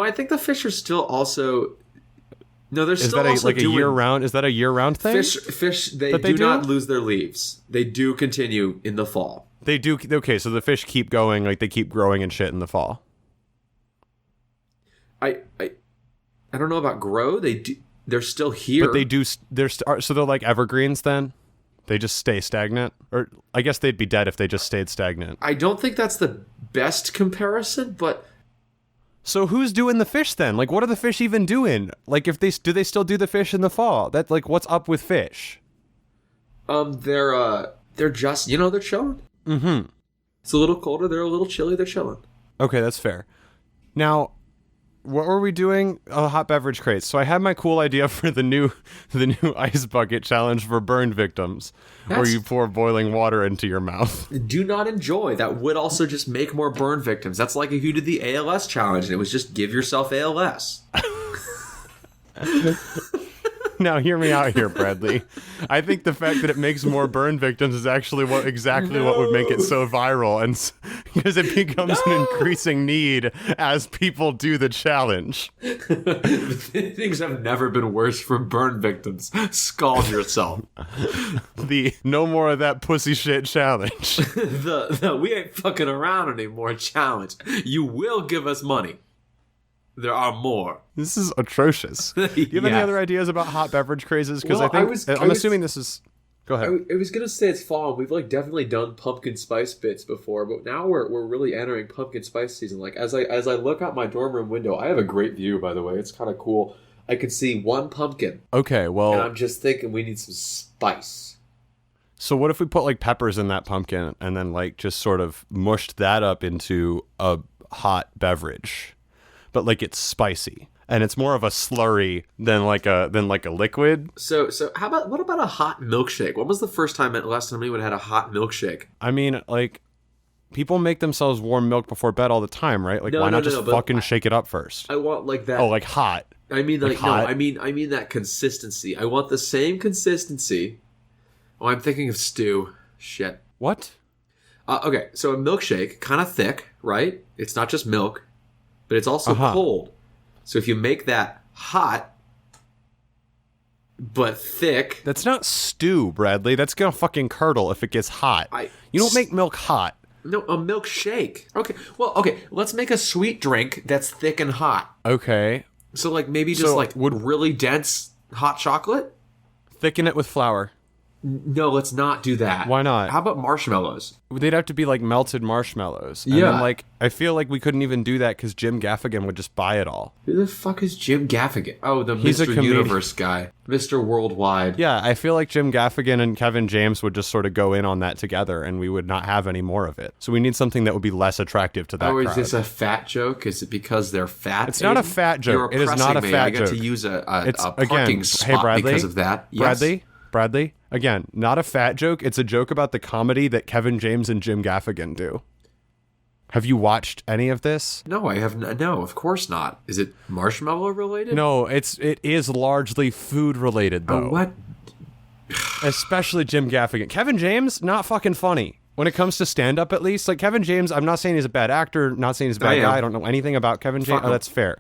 I think the fish are still also. No, they're still also like doing a year round. Is that a year round thing? Fish. They do not lose their leaves. They do continue in the fall. They do. Okay, so the fish keep going, like they keep growing and shit in the fall. I don't know about grow. They do. They're still here. But they do. So they're like evergreens then. They just stay stagnant, or I guess they'd be dead if they just stayed stagnant. I don't think that's the best comparison, but. So who's doing the fish then? Like, what are the fish even doing? Like, do they still do the fish in the fall? That like, what's up with fish? They're just they're chilling. Mm-hmm. It's a little colder. They're a little chilly. They're chilling. Okay, that's fair. Now, what were we doing? Hot beverage crates. So I had my cool idea for the new ice bucket challenge for burn victims, where you pour boiling water into your mouth. Do not enjoy. That would also just make more burn victims. That's like if you did the ALS challenge and it was just give yourself ALS. Now, hear me out here, Bradley. I think the fact that it makes more burn victims is actually what would make it so viral, and because it becomes an increasing need as people do the challenge. Things have never been worse for burn victims. Scald yourself. The no more of that pussy shit challenge. the we ain't fucking around anymore challenge. You will give us money. There are more. This is atrocious. Do you have any other ideas about hot beverage crazes? Because I'm assuming this is. Go ahead. I was gonna say it's fall. We've definitely done pumpkin spice bits before, but now we're really entering pumpkin spice season. Like as I look out my dorm room window, I have a great view. By the way, it's kind of cool. I can see one pumpkin. Okay, well, and I'm just thinking we need some spice. So what if we put like peppers in that pumpkin and then like just sort of mushed that up into a hot beverage? But like it's spicy and it's more of a slurry than like a liquid. So what about a hot milkshake? When was the last time anyone had a hot milkshake? I mean, like people make themselves warm milk before bed all the time, right? Like why not just fucking shake it up first? I want like that. Oh, like hot. I mean like hot? No, I mean that consistency. I want the same consistency. Oh, I'm thinking of stew. Shit. What? Okay, so a milkshake, kind of thick, right? It's not just milk. But it's also cold. So if you make that hot, but thick... That's not stew, Bradley. That's gonna fucking curdle if it gets hot. You don't make milk hot. No, a milkshake. Okay, let's make a sweet drink that's thick and hot. Okay. So like maybe just really dense hot chocolate? Thicken it with flour. No, let's not do that. Why not? How about marshmallows? They'd have to be like melted marshmallows. And yeah. Then, like, I feel like we couldn't even do that because Jim Gaffigan would just buy it all. Who the fuck is Jim Gaffigan? Oh, He's Mr. Universe guy. Mr. Worldwide. Yeah, I feel like Jim Gaffigan and Kevin James would just sort of go in on that together and we would not have any more of it. So we need something that would be less attractive to that crowd. Is this a fat joke? Is it because they're fat? It's not a fat joke. It is not a fat joke. I got to use a parking spot Bradley, because of that. Yes. Bradley, again, not a fat joke. It's a joke about the comedy that Kevin James and Jim Gaffigan do. Have you watched any of this? No, I have no, of course not. Is it marshmallow related? No, it is largely food related though. What? Especially Jim Gaffigan. Kevin James, not fucking funny. When it comes to stand up at least, like Kevin James, I'm not saying he's a bad actor, not saying he's a bad guy. I don't know anything about Kevin James. Oh, that's fair.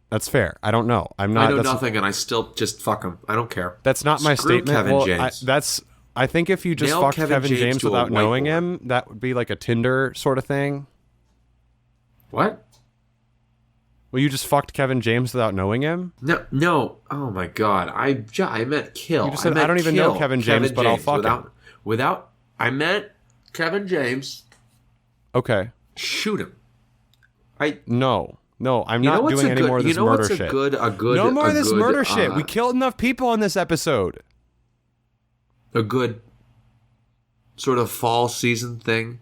That's fair. I don't know. I know nothing, and I still just fuck him. I don't care. That's not my statement. Kevin James. I think if you just fucked Kevin James without knowing him, that would be like a Tinder sort of thing. What? Well, you just fucked Kevin James without knowing him? No. Oh my god. I meant kill. You just said I don't even know Kevin James, but I'll fuck him. I meant Kevin James. Okay. Shoot him. No, I'm not doing any more of this murder shit. No more of this murder shit. We killed enough people on this episode. A good sort of fall season thing.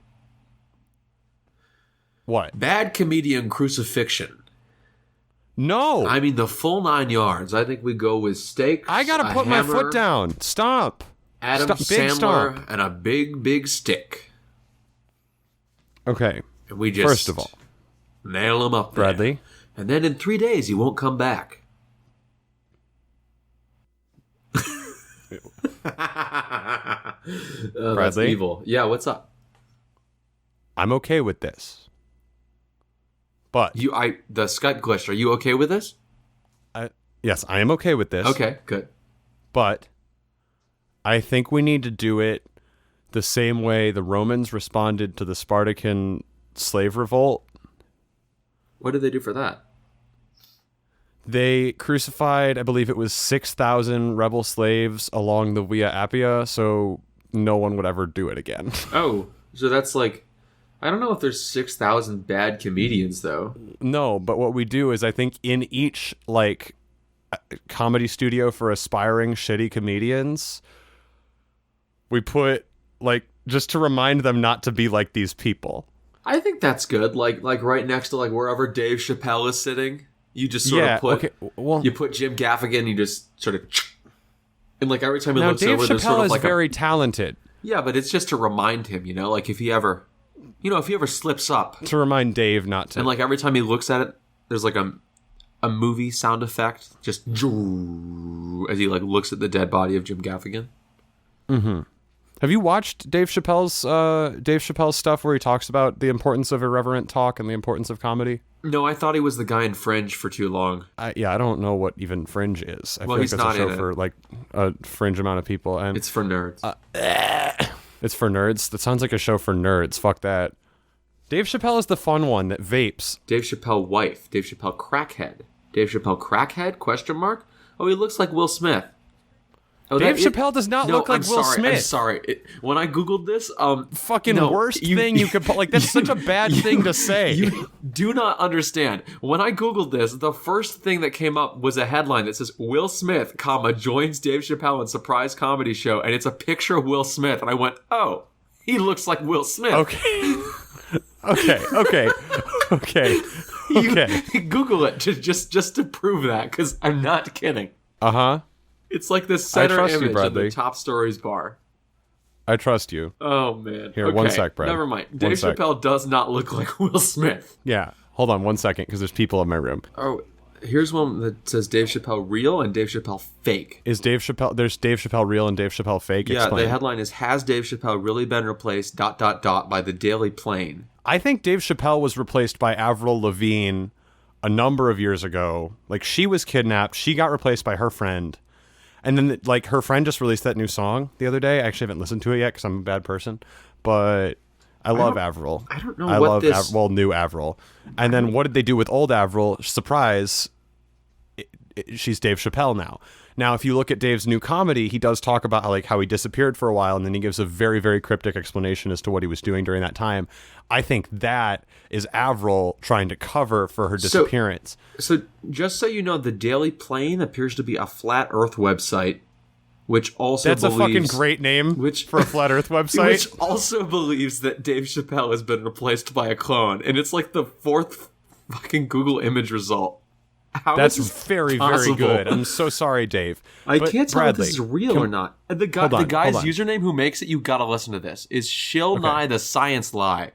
What? Bad comedian crucifixion. No. I mean the full 9 yards. I think we go with steak. I gotta put my foot down. Stomp. Adam Sandler and a big stick. Okay. And we just... First of all, Nail him up there. Bradley. And then in 3 days, he won't come back. Bradley? That's evil. Yeah, what's up? I'm okay with this. But the Skype glitch, are you okay with this? Yes, I am okay with this. Okay, good. But I think we need to do it the same way the Romans responded to the Spartan slave revolt. What did they do for that? They crucified, I believe it was 6,000 rebel slaves along the Via Appia, so no one would ever do it again. Oh, so that's like... I don't know if there's 6,000 bad comedians, though. No, but what we do is I think in each, like, comedy studio for aspiring shitty comedians, we put, like, just to remind them not to be like these people. I think that's good. Like right next to, like, wherever Dave Chappelle is sitting, you just sort of put... Okay, well, you put Jim Gaffigan, you just sort of... And, like, every time he looks Dave over, there's sort Chappelle of, like, is very talented. Yeah, but it's just to remind him, you know? Like, if he ever slips up. To remind Dave not to. And, like, every time he looks at it, there's, like, a movie sound effect. Just... as he, like, looks at the dead body of Jim Gaffigan. Mm-hmm. Have you watched Dave Chappelle's stuff where he talks about the importance of irreverent talk and the importance of comedy? No, I thought he was the guy in Fringe for too long. I don't know what even Fringe is. I feel like he's that's not a show in it. for like a fringe amount of people. And It's for nerds. it's for nerds. That sounds like a show for nerds. Fuck that. Dave Chappelle is the fun one that vapes. Dave Chappelle wife. Dave Chappelle crackhead. Dave Chappelle crackhead? Question mark? Oh, he looks like Will Smith. Oh, Dave Chappelle does not look like Will Smith. I'm sorry. When I googled this, worst thing you could put. Like, that's such a bad thing to say. You do not understand. When I googled this, the first thing that came up was a headline that says Will Smith, joins Dave Chappelle in surprise comedy show, and it's a picture of Will Smith, and I went, oh, he looks like Will Smith. Okay. Okay. Google it just to prove that, because I'm not kidding. Uh-huh. It's like the center image of the Bradley. Top Stories bar. I trust you. Oh, man. Here, okay. 1 sec, Brad. Never mind. Dave Chappelle does not look like Will Smith. Yeah. Hold on 1 second, because there's people in my room. Oh, here's one that says Dave Chappelle real and Dave Chappelle fake. There's Dave Chappelle real and Dave Chappelle fake? Yeah, Explain. the headline is, has Dave Chappelle really been replaced, ... by the Daily Plain? I think Dave Chappelle was replaced by Avril Lavigne a number of years ago. Like, she was kidnapped. She got replaced by her friend. And then, like, her friend just released that new song the other day. I actually haven't listened to it yet because I'm a bad person. But I love Avril. I don't know new Avril. And then what did they do with old Avril? Surprise, she's Dave Chappelle now. Now, if you look at Dave's new comedy, he does talk about how he disappeared for a while, and then he gives a very, very cryptic explanation as to what he was doing during that time. I think that is Avril trying to cover for her disappearance. So just so you know, the Daily Plain appears to be a flat Earth website, which also That's a fucking great name for a flat Earth website. Which also believes that Dave Chappelle has been replaced by a clone, and it's like the fourth fucking Google image result. That's very, very good. I'm so sorry, Dave. I can't tell if this is real or not. The guy's username who makes it, you gotta listen to this, is Shilnai the Science Lie.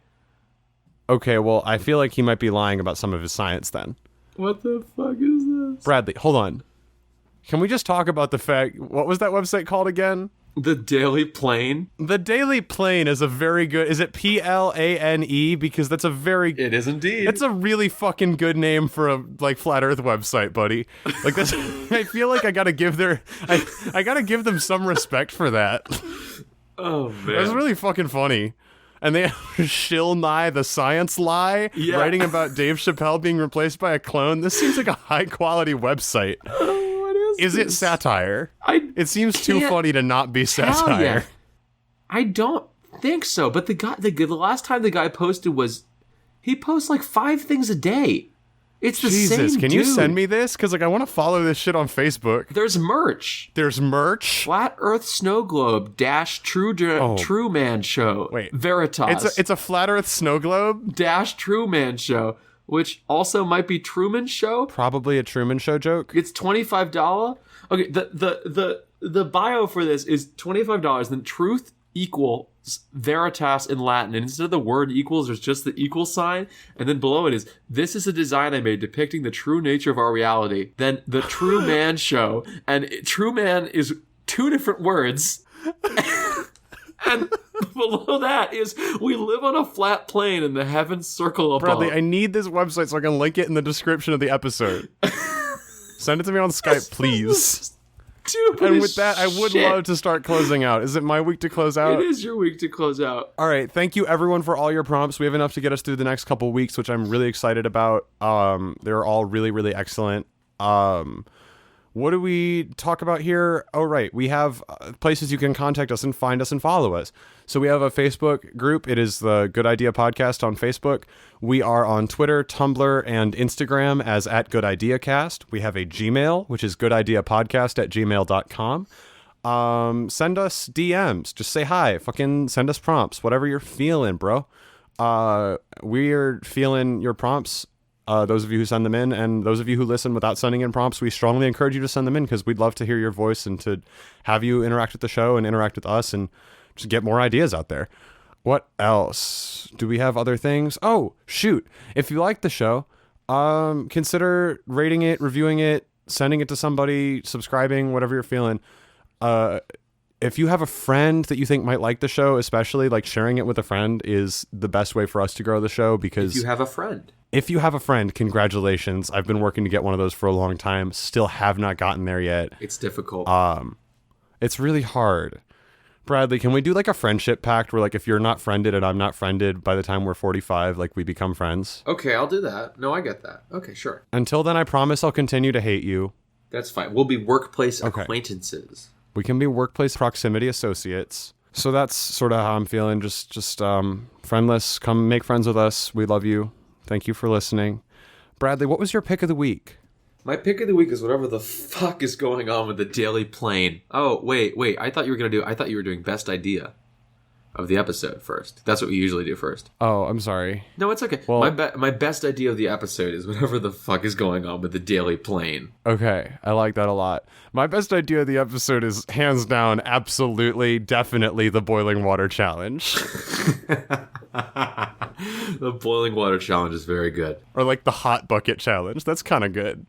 Okay, well, I feel like he might be lying about some of his science then. What the fuck is this? Bradley, hold on. Can we just talk about the fact... What was that website called again? The Daily Plain. The Daily Plain is a very good... Is it Plane? Because that's a very... It is indeed. It's a really fucking good name for a, flat Earth website, buddy. Like, that's... I feel like I gotta give I gotta give them some respect for that. Oh, man. That's really fucking funny. And they have Shilnai the Science Lie writing about Dave Chappelle being replaced by a clone. This seems like a high-quality website. Is it satire? It seems too funny to not be satire. I don't think so. But the last time the guy posted he posts like 5 things a day. It's the same Jesus, can you dude. send me this? Because I want to follow this shit on Facebook. There's merch. Flat Earth Snow Globe - True Man Show. Wait, Veritas. It's a Flat Earth Snow Globe - True Man Show, which also might be Truman Show. Probably a Truman Show joke. It's $25. Okay, the bio for this is $25. Then truth equal Veritas in Latin, and instead of the word equals, there's just the equal sign, and then below it is, this is a design I made depicting the true nature of our reality. Then the True Man Show, and True Man is 2 different words. And below that is, we live on a flat plane and the heavens circle above. Bradley, I need this website so I can link it in the description of the episode. Send it to me on Skype, please. And with that, I would love to start closing out. Is it my week to close out? It is your week to close out. All right. Thank you, everyone, for all your prompts. We have enough to get us through the next couple weeks, which I'm really excited about. They're all really, really excellent. What do we talk about here? Oh, right. We have places you can contact us and find us and follow us. So we have a Facebook group. It is the Good Idea Podcast on Facebook. We are on Twitter, Tumblr, and Instagram as @GoodIdeaCast. We have a Gmail, which is goodideapodcast@gmail.com. Send us DMs. Just say hi. Fucking send us prompts. Whatever you're feeling, bro. We're feeling your prompts. Those of you who send them in, and those of you who listen without sending in prompts, we strongly encourage you to send them in because we'd love to hear your voice and to have you interact with the show and interact with us and just get more ideas out there. What else? Do we have other things? Oh, shoot. If you like the show, consider rating it, reviewing it, sending it to somebody, subscribing, whatever you're feeling. If you have a friend that you think might like the show, especially, like, sharing it with a friend is the best way for us to grow the show because... If you have a friend. If you have a friend, congratulations. I've been working to get one of those for a long time. Still have not gotten there yet. It's difficult. It's really hard. Bradley, can we do like a friendship pact where, like, if you're not friended and I'm not friended, by the time we're 45, like, we become friends? Okay, I'll do that. No, I get that. Okay, sure. Until then, I promise I'll continue to hate you. That's fine. We'll be workplace acquaintances. We can be workplace proximity associates. So that's sort of how I'm feeling. Just friendless. Come make friends with us. We love you. Thank you for listening. Bradley, what was your pick of the week? My pick of the week is whatever the fuck is going on with the Daily Plane. Oh, wait. I thought you were doing best idea of the episode first. That's what we usually do first. Oh, I'm sorry. No, it's okay. Well, my best idea of the episode is whatever the fuck is going on with the Daily Plane. Okay, I like that a lot. My best idea of the episode is hands down, absolutely, definitely the boiling water challenge. The boiling water challenge is very good. Or like the hot bucket challenge. That's kind of good.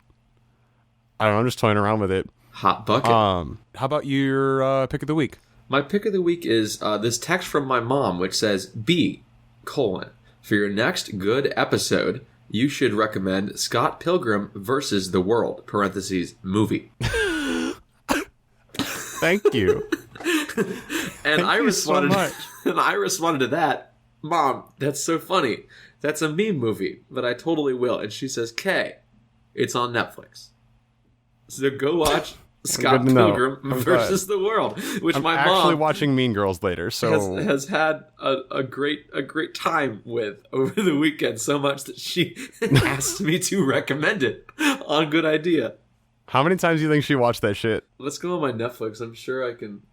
I don't know, I'm just toying around with it. Hot bucket. How about your pick of the week? My pick of the week is this text from my mom, which says, B, : for your next good episode, you should recommend Scott Pilgrim versus the World, movie. Thank you. And I responded, so much. And I responded to that, Mom, that's so funny. That's a meme movie, but I totally will. And she says, K, it's on Netflix. So go watch Scott Pilgrim versus the World, which I'm my mom actually watching Mean Girls later, so has had a great time with over the weekend, so much that she asked me to recommend it on Good Idea. How many times do you think she watched that shit? Let's go on my Netflix. I'm sure I can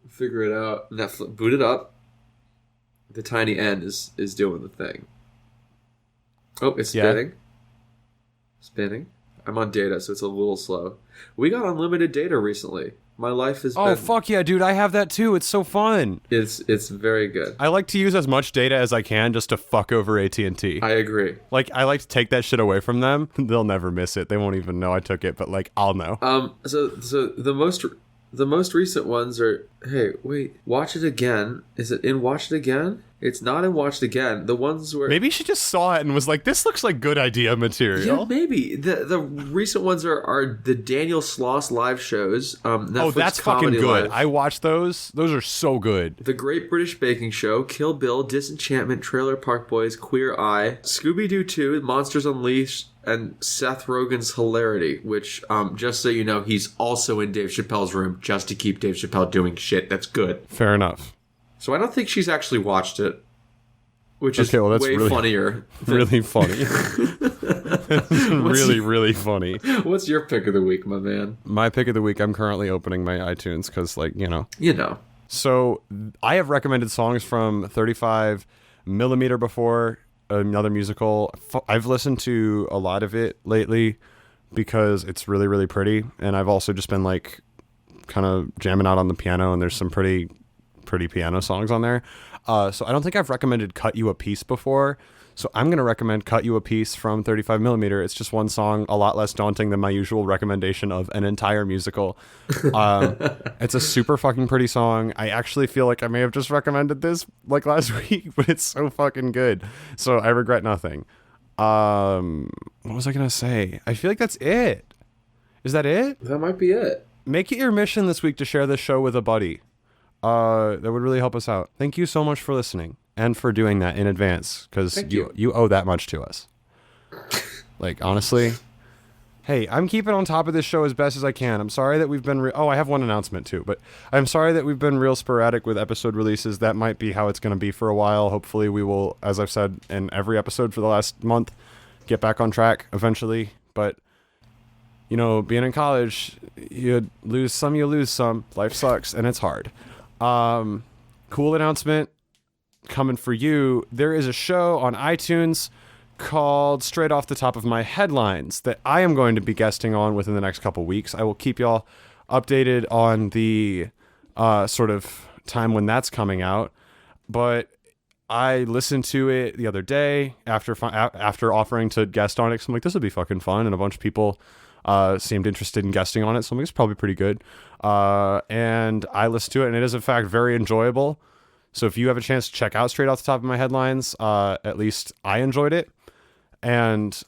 figure it out. Netflix, boot it up. The tiny N is doing the thing. Oh, it's spinning. Spinning. I'm on data, so it's a little slow. We got unlimited data recently. My life has been... Oh, fuck yeah, dude. I have that too. It's so fun. It's very good. I like to use as much data as I can just to fuck over AT&T. I agree. Like, I like to take that shit away from them. They'll never miss it. They won't even know I took it, but, like, I'll know. So the most recent ones are... Hey, wait. Watch It Again. Is it in Watch It Again? It's not in Watch It Again. The ones where... Maybe she just saw it and was like, this looks like Good Idea material. Yeah, maybe. The recent ones are the Daniel Sloss live shows. Netflix that's fucking good. I watched those. Those are so good. The Great British Baking Show, Kill Bill, Disenchantment, Trailer Park Boys, Queer Eye, Scooby-Doo 2, Monsters Unleashed, and Seth Rogen's Hilarity, which, just so you know, he's also in Dave Chappelle's room just to keep Dave Chappelle doing shit that's good. Fair enough. So I don't think she's actually watched it, which is that's way really funnier. Really funny. Really funny. What's your pick of the week, my man? My pick of the week, I'm currently opening my iTunes because, like, you know. You know. So I have recommended songs from 35 Millimeter before, another musical. I've listened to a lot of it lately because it's really, really pretty. And I've also just been, like, kind of jamming out on the piano, and there's some pretty pretty piano songs on there. So I don't think I've recommended Cut You a Piece before. So I'm going to recommend Cut You a Piece from 35mm. It's just one song, a lot less daunting than my usual recommendation of an entire musical. It's a super fucking pretty song. I actually feel like I may have just recommended this like last week, but it's so fucking good. So I regret nothing. What was I going to say? I feel like that's it. Is that it? That might be it. Make it your mission this week to share this show with a buddy. That would really help us out. Thank you so much for listening and for doing that in advance, because you owe that much to us. Like, honestly. Hey, I'm keeping on top of this show as best as I can. I'm sorry that we've been... I have one announcement too, but I'm sorry that we've been real sporadic with episode releases. That might be how it's going to be for a while. Hopefully we will, as I've said in every episode for the last month, get back on track eventually. But, you know, being in college, you lose some, you lose some. Life sucks, and it's hard. Cool announcement coming for you. There is a show on iTunes called Straight Off the Top of My Headlines that I am going to be guesting on within the next couple weeks. I will keep y'all updated on the sort of time when that's coming out. But I listened to it the other day after offering to guest on it. So I'm like, this would be fucking fun. And a bunch of people seemed interested in guesting on it. So I'm like, it's probably pretty good. And I listened to it, and it is in fact very enjoyable. So if you have a chance to check out Straight Off the Top of My Headlines, at least I enjoyed it. And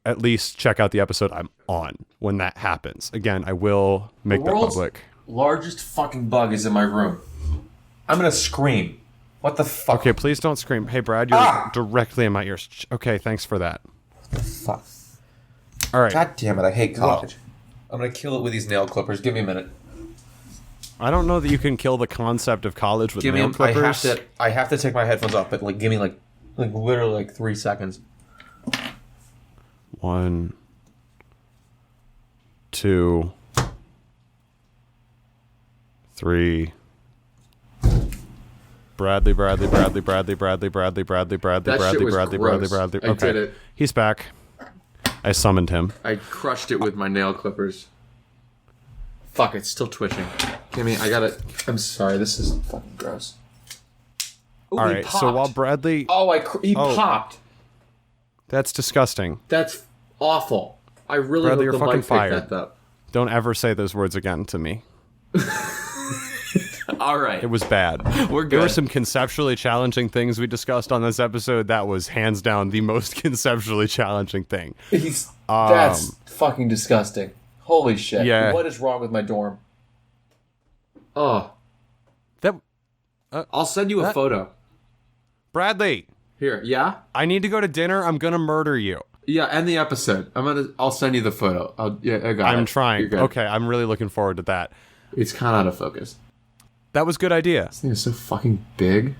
at least check out the episode I'm on when that happens. Again, I will make that public. Largest fucking bug is in my room. I'm gonna scream. What the fuck? Okay, please don't scream. Hey, Brad, you're directly in my ears. Okay, thanks for that. What the fuck? All right. God damn it, I hate college. I'm gonna kill it with these nail clippers. Give me a minute. I don't know that you can kill the concept of college with nail clippers. I have to take my headphones off, but like, give me like literally like 3 seconds. 1, 2, 3. Bradley. I did it. He's back. I summoned him. I crushed it with my nail clippers. Fuck, it's still twitching. I got it. I'm sorry, this is fucking gross. Ooh, all right, so while Bradley... He popped. That's disgusting. That's awful. I really Bradley, hope you're the fucking mic fired. picked that up. Don't ever say those words again to me. All right. It was bad. We're good. There were some conceptually challenging things we discussed on this episode. That was hands down the most conceptually challenging thing. That's fucking disgusting. Holy shit. Yeah. What is wrong with my dorm? Oh. I'll send you a photo. Bradley. Here, yeah? I need to go to dinner. I'm going to murder you. Yeah, end the episode. I'll send you the photo. I got it. I'm trying. Okay, I'm really looking forward to that. It's kind of out of focus. That was a good idea. This thing is so fucking big.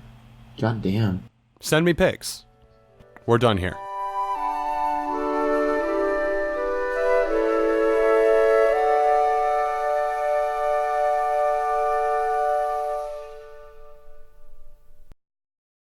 God damn. Send me pics. We're done here.